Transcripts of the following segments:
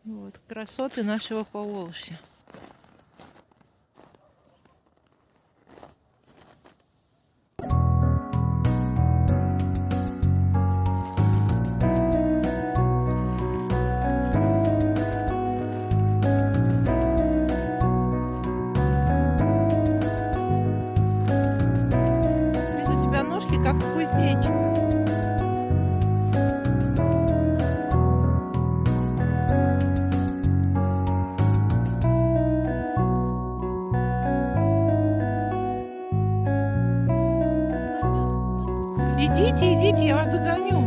Вот, красоты нашего Поволжья. Здесь у тебя ножки, как у кузнечика. Идите, идите, я вас догоню.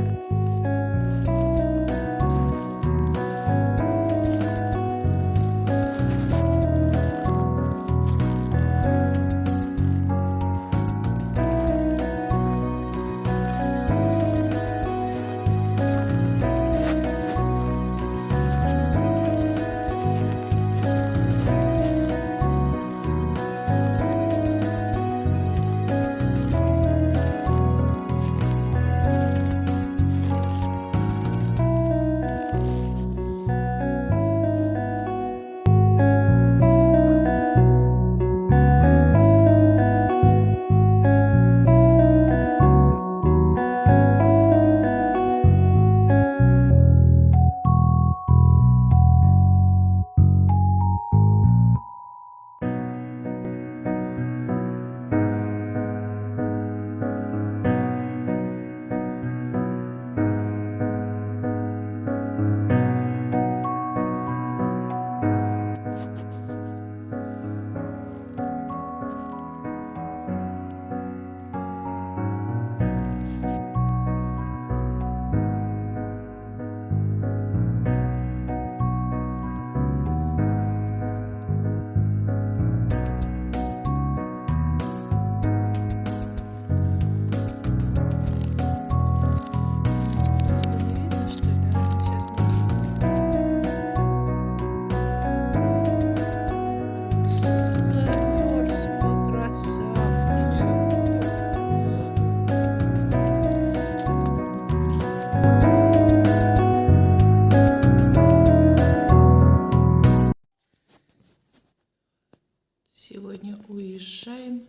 Сегодня уезжаем.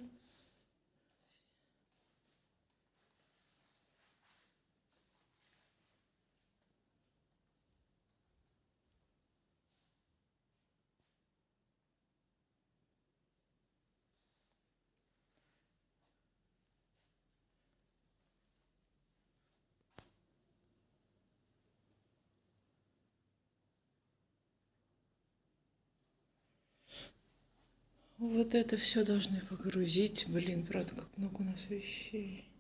Вот это все должны погрузить. Блин, правда, как много у нас вещей.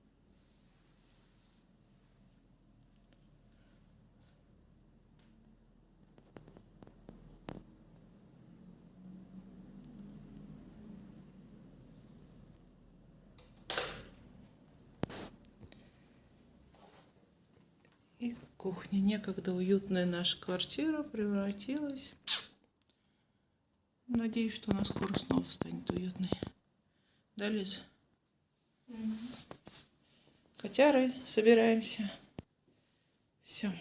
И кухня. Некогда уютная наша квартира превратилась. Надеюсь, что она скоро снова станет уютной. Да, Лиза? Котяры, собираемся. Все.